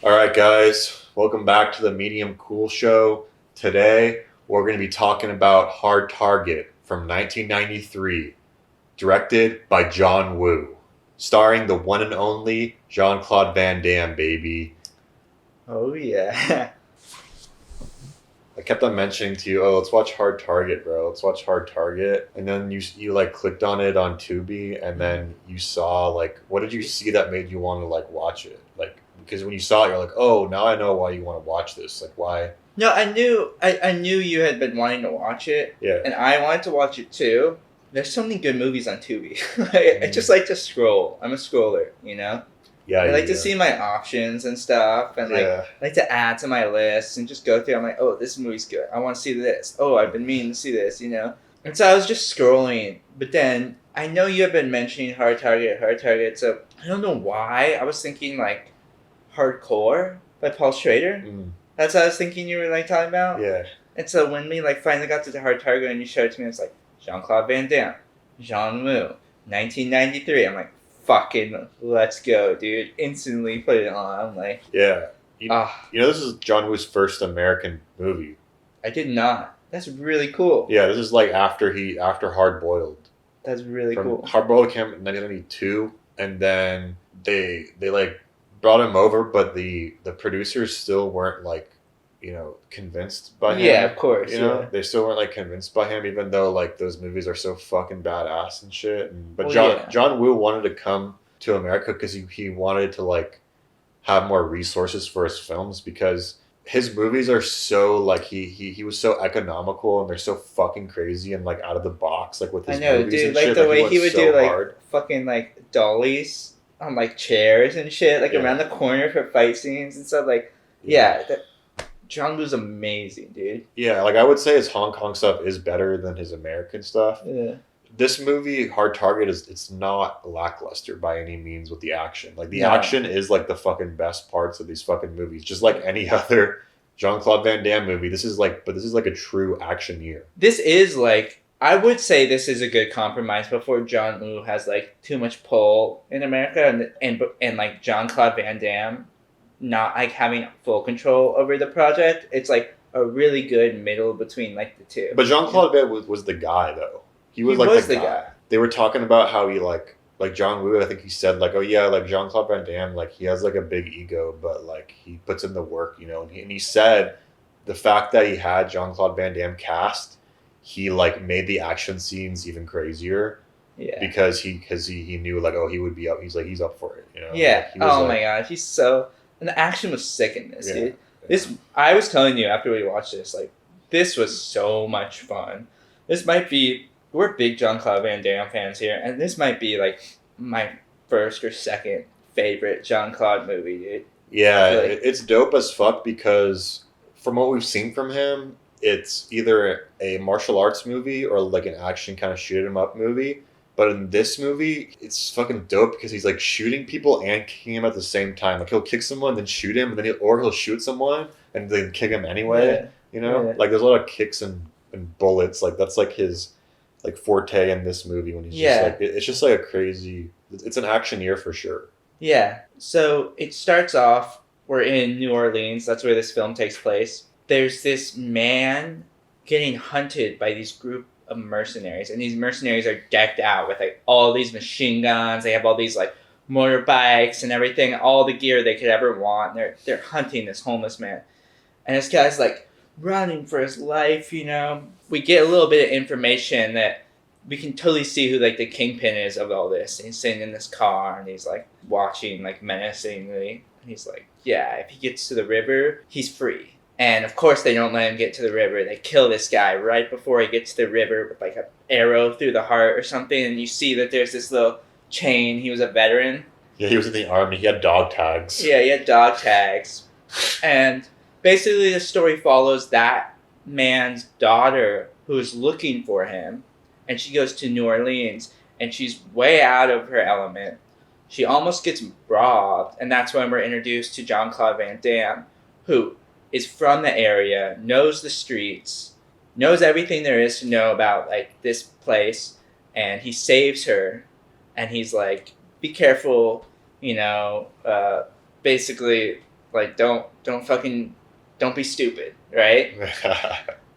All right, guys, welcome back to the Medium Cool Show. Today, we're going to be talking about Hard Target from 1993, directed by John Woo, starring the one and only Jean-Claude Van Damme, baby. Oh yeah. I kept on mentioning to you, oh, let's watch Hard Target, bro. Let's watch Hard Target. And then you like clicked on it on Tubi, and then you saw like, what did you see that made you want to like watch it? Like, because when you saw it, you're like, oh, now I know why you want to watch this. Like, why? No, I knew you had been wanting to watch it, Yeah. and I wanted to watch it too. There's so many good movies on Tubi. I just like to scroll. I'm a scroller, you know. Yeah, I like to see my options and stuff, and yeah. I like to add to my list and just go through. I'm like, oh, this movie's good. I want to see this. Oh, I've been meaning to see this, you know. And so I was just scrolling, but then I know you have been mentioning Hard Target, Hard Target. So I don't know why I was thinking like Hardcore by Paul Schrader. That's what I was thinking you were like talking about. Yeah. And so when we like finally got to the Hard Target and you showed it to me, it's like Jean-Claude Van Damme, Jean Woo, 1993. I'm like, fucking let's go, dude. Instantly put it on. I'm like, Yeah. You know, this is John Woo's first American movie. I did not. That's really cool. Yeah, this is like after Hard Boiled. That's really cool. Hard Boiled came in 1992, and then they like brought him over, but the producers still weren't like, you know, convinced by him. Yeah, of course. You know, they still weren't like convinced by him, even though like those movies are so fucking badass and shit. But John Woo wanted to come to America because he wanted to like have more resources for his films, because his movies are so like he was so economical, and they're so fucking crazy and like out of the box, like with his movies dude. and Like shit. the Like, way he would so do like hard. fucking like dollies on like chairs and shit, like Yeah. around the corner for fight scenes and stuff. Like, yeah, John Woo's amazing, dude. Yeah, like I would say his Hong Kong stuff is better than his American stuff. Yeah. This movie, Hard Target, it's not lackluster by any means with the action. Like the action is like the fucking best parts of these fucking movies. Just like any other Jean-Claude Van Damme movie. This is like a true action year. This is like, I would say this is a good compromise before John Woo has like too much pull in America, and like Jean-Claude Van Damme not like having full control over the project. It's like a really good middle between like the two. But Jean-Claude Van Damme was the guy though. He was like the guy. They were talking about how he like John Woo, I think he said like, oh yeah, like Jean-Claude Van Damme, like he has like a big ego, but like he puts in the work, you know. And he said the fact that he had Jean-Claude Van Damme cast, he like made the action scenes even crazier. Yeah. Because he knew like, oh, he would be up. He's like, he's up for it, you know. Yeah. Like, oh my gosh, he's so, and the action was sick in this, dude. Yeah. This, I was telling you after we watched this, like this was so much fun. This might be, we're big Jean-Claude Van Damme fans here, and this might be like my first or second favorite Jean-Claude movie, dude. Yeah, it's dope as fuck, because from what we've seen from him, it's either a martial arts movie or like an action kind of shoot 'em up movie. But in this movie, it's fucking dope because he's like shooting people and kicking him at the same time. Like he'll kick someone, then shoot him, and then he'll shoot someone and then kick him anyway. Yeah. You know, like there's a lot of kicks and bullets. Like that's like his like forte in this movie, when he's just like, it's just like a crazy. It's an action year for sure. Yeah. So it starts off, we're in New Orleans. That's where this film takes place. There's this man getting hunted by these group of mercenaries, and these mercenaries are decked out with like all these machine guns. They have all these like motorbikes and everything, all the gear they could ever want. They're hunting this homeless man, and this guy's like running for his life. You know, we get a little bit of information that we can totally see who like the kingpin is of all this. And he's sitting in this car and he's like watching like menacingly. And he's like, yeah, if he gets to the river, he's free. And of course they don't let him get to the river. They kill this guy right before he gets to the river with like an arrow through the heart or something. And you see that there's this little chain. He was a veteran. Yeah, he was in the army. He had dog tags. Yeah, he had dog tags. And basically the story follows that man's daughter who's looking for him. And she goes to New Orleans and she's way out of her element. She almost gets robbed. And that's when we're introduced to Jean-Claude Van Damme, who is from the area, knows the streets, knows everything there is to know about like this place, and he saves her, and he's like, be careful, you know, basically Like, don't be stupid, right?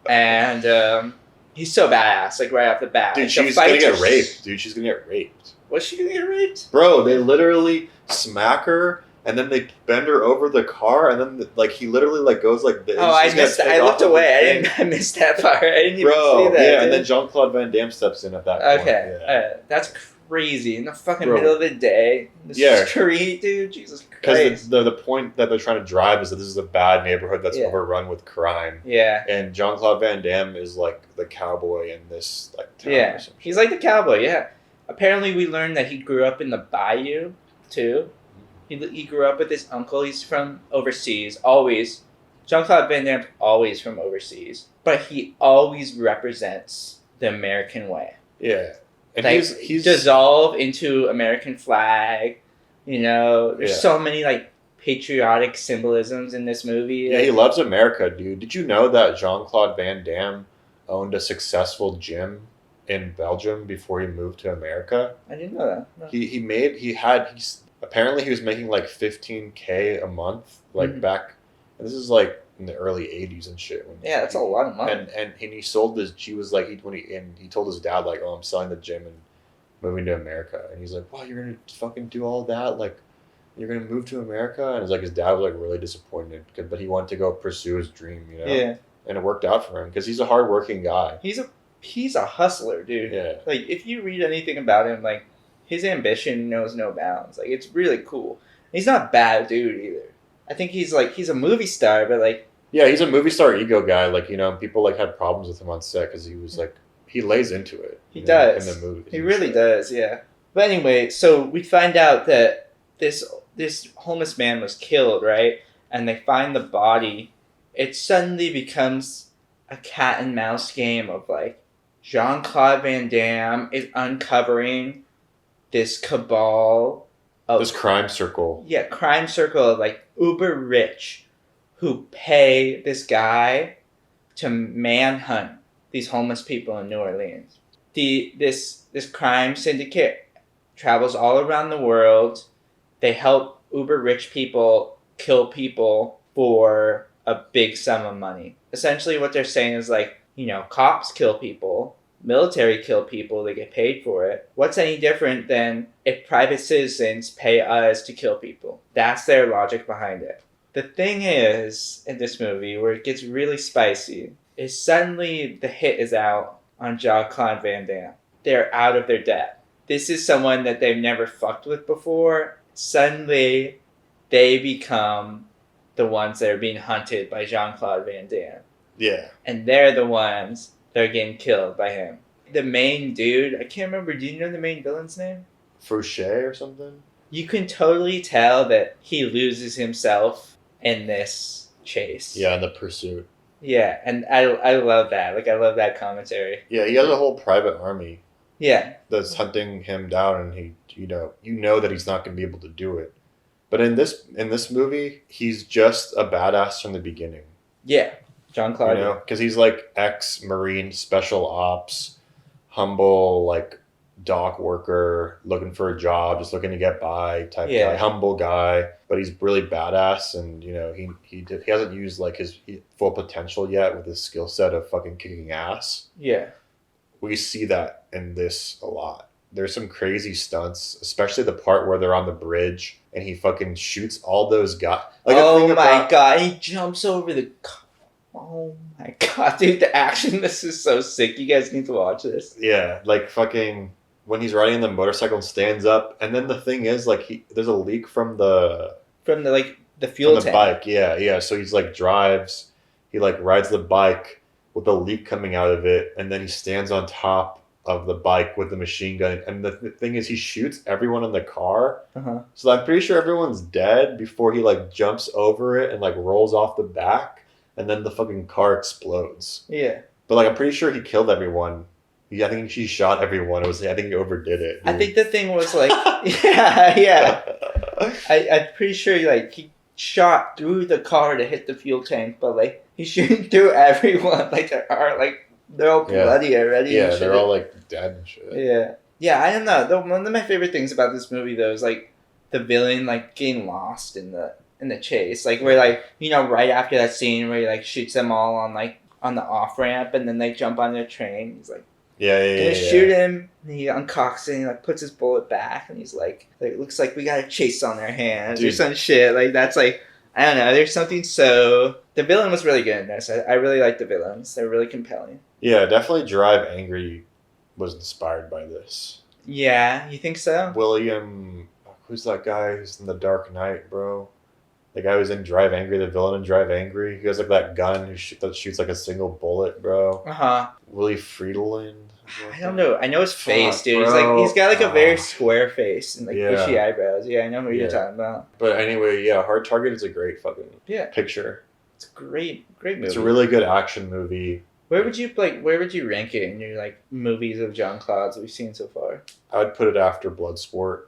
And he's so badass, like right off the bat. Dude, like, she's gonna get raped. Dude, she's gonna get raped. Was she gonna get raped? Bro, they literally smack her, and then they bend her over the car, and then like he literally like goes like this. Oh, I missed that. I looked away. I missed that part. I didn't even see that. Yeah, and then Jean-Claude Van Damme steps in at that point. Okay, Yeah. that's crazy. In the fucking middle of the day, in the street, dude. Jesus Christ. Because the point that they're trying to drive is that this is a bad neighborhood that's overrun with crime. Yeah. And Jean-Claude Van Damme is like the cowboy in this like town. Yeah, he's like the cowboy. Yeah. Apparently, we learned that he grew up in the bayou too. He grew up with his uncle. He's from overseas. Always, Jean-Claude Van Damme's always from overseas, but he always represents the American way. Yeah. And like, he's dissolved into American flag. You know, there's so many like patriotic symbolisms in this movie. Yeah, he loves America, dude. Did you know that Jean-Claude Van Damme owned a successful gym in Belgium before he moved to America? I didn't know that. No. Apparently he was making like $15K a month, like back. And this is like in the early '80s and shit. That's a lot of money. And he sold this. He was like he told his dad like, "Oh, I'm selling the gym and moving to America." And he's like, "Wow, you're gonna fucking do all that? Like, you're gonna move to America?" And it's like his dad was like really disappointed, but he wanted to go pursue his dream, you know. Yeah. And it worked out for him because he's a hardworking guy. He's a hustler, dude. Yeah. Like if you read anything about him, like his ambition knows no bounds. Like it's really cool. He's not a bad dude either. I think he's a movie star, but like yeah, he's a movie star ego guy. Like people like had problems with him on set because he was like he lays into it. He does in the movie. He really does. Yeah. But anyway, so we find out that this homeless man was killed, right? And they find the body. It suddenly becomes a cat and mouse game of like Jean-Claude Van Damme is uncovering this cabal of this crime circle. Yeah, crime circle of like uber rich who pay this guy to manhunt these homeless people in New Orleans. This crime syndicate travels all around the world. They help uber rich people kill people for a big sum of money. Essentially what they're saying is like, you know, cops kill people, military kill people, they get paid for it. What's any different than if private citizens pay us to kill people? That's their logic behind it. The thing is, in this movie, where it gets really spicy, is suddenly the hit is out on Jean-Claude Van Damme. They're out of their depth. This is someone that they've never fucked with before. Suddenly, they become the ones that are being hunted by Jean-Claude Van Damme. Yeah. And they're the ones that are getting killed by him. The main dude, I can't remember, do you know the main villain's name? Fouché or something? You can totally tell that he loses himself in this chase. Yeah, in the pursuit. Yeah, and I love that. Like, I love that commentary. Yeah, he has a whole private army. Yeah. That's hunting him down, and he, you know that he's not going to be able to do it. But in this movie, he's just a badass from the beginning. Yeah, Jean-Claude. You know, because he's like ex-Marine, special ops, humble, like dock worker, looking for a job, just looking to get by type guy, humble guy. But he's really badass, and you know he hasn't used like his full potential yet with his skill set of fucking kicking ass. Yeah, we see that in this a lot. There's some crazy stunts, especially the part where they're on the bridge and he fucking shoots all those guys. Like, oh my god, he jumps over the. Oh my god, dude, the action, this is so sick. You guys need to watch this. Yeah, like fucking when he's riding the motorcycle and stands up, and then the thing is like there's a leak from the fuel tank. Bike. Yeah. So he's like drives, he like rides the bike with a leak coming out of it, and then he stands on top of the bike with the machine gun, and the thing is he shoots everyone in the car. So I'm pretty sure everyone's dead before he like jumps over it and like rolls off the back, and then the fucking car explodes. Yeah, but like I'm pretty sure he killed everyone. I think he shot everyone. I think he overdid it, dude. I think the thing was like yeah I'm pretty sure like he shot through the car to hit the fuel tank, but like he's shooting through everyone. Like they're all bloody already. Yeah, they're all like dead and shit. Yeah. I don't know. One of my favorite things about this movie though is like the villain like getting lost in the in the chase. Like where like right after that scene where he like shoots them all on the off ramp and then they jump on their train. He's like gonna shoot him and he uncocks it and he like puts his bullet back and he's like it looks like we got a chase on their hands or some shit. Like that's like I don't know. There's something so the villain was really good in this. I really like the villains. They're really compelling. Yeah, definitely Drive Angry was inspired by this. Yeah, you think so? William, who's that guy who's in The Dark Knight, bro? The guy who's in Drive Angry, the villain in Drive Angry. He has like that gun that shoots like a single bullet, bro. Willie Friedland. I don't know. I know his face, dude. He's got like a very square face and like bushy eyebrows. Yeah, I know who you're talking about. But anyway, Hard Target is a great fucking picture. It's a great movie. It's a really good action movie. Where would you rank it in your like movies of Jean-Claude's we've seen so far? I would put it after Bloodsport.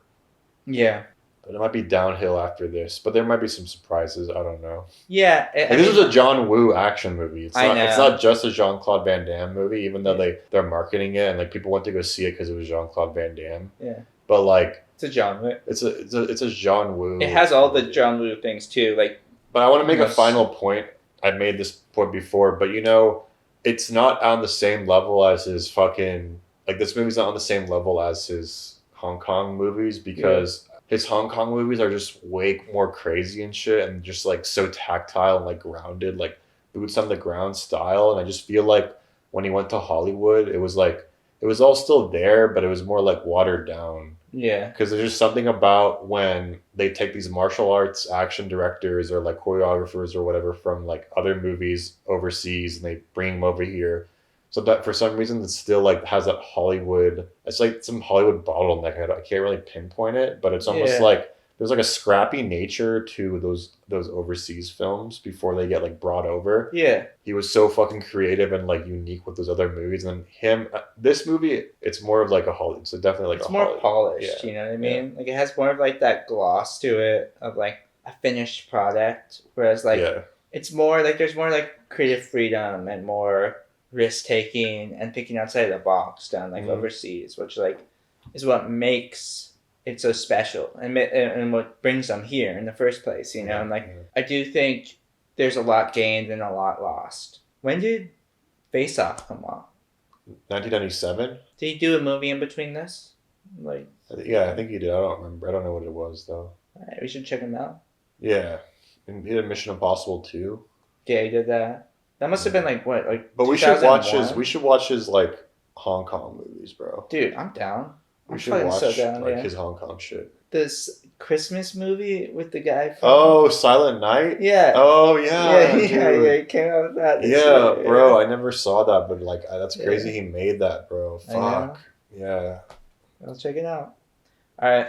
Yeah. But it might be downhill after this. But there might be some surprises. I don't know. Yeah. This is a John Woo action movie. It's not just a Jean-Claude Van Damme movie, even though they're marketing it and like people went to go see it because it was Jean-Claude Van Damme. Yeah. But like it's a John Woo. It's a John Woo. It has all the John Woo things too. Like but I want to make a final point. I've made this point before, but it's not on the same level as his fucking like this movie's not on the same level as his Hong Kong movies because his Hong Kong movies are just way more crazy and shit and just like so tactile and like grounded, like boots on the ground style. And I just feel like when he went to Hollywood, it was all still there, but it was more like watered down. Yeah. Because there's just something about when they take these martial arts action directors or like choreographers or whatever from like other movies overseas and they bring them over here. So that for some reason it still like has that Hollywood. It's like some Hollywood bottleneck. I can't really pinpoint it, but it's almost like there's like a scrappy nature to those overseas films before they get like brought over. Yeah. He was so fucking creative and like unique with those other movies. And then this movie, it's more of like a Hollywood. It's definitely like it's more polished. You know what I mean? Like it has more of like that gloss to it of like a finished product. Whereas like it's more like there's more like creative freedom and more risk taking and thinking outside the box done like overseas, which like is what makes it so special and what brings them here in the first place, and like I do think there's a lot gained and a lot lost. When did Face Off come out? 1997. Did he do a movie in between this? Like I think he did. I don't remember. I don't know what it was though. Alright, we should check him out. Yeah, and he did Mission Impossible 2. Yeah, he did that. That must have been like what, like. But we should watch his like Hong Kong movies, bro. Dude, I'm down. We should watch his Hong Kong shit. This Christmas movie with the guy from... Silent Night? Yeah. Oh, yeah. Yeah, he came out with that. Yeah, bro, I never saw that, but like that's crazy he made that, bro. Fuck. Yeah. I'll check it out. All right.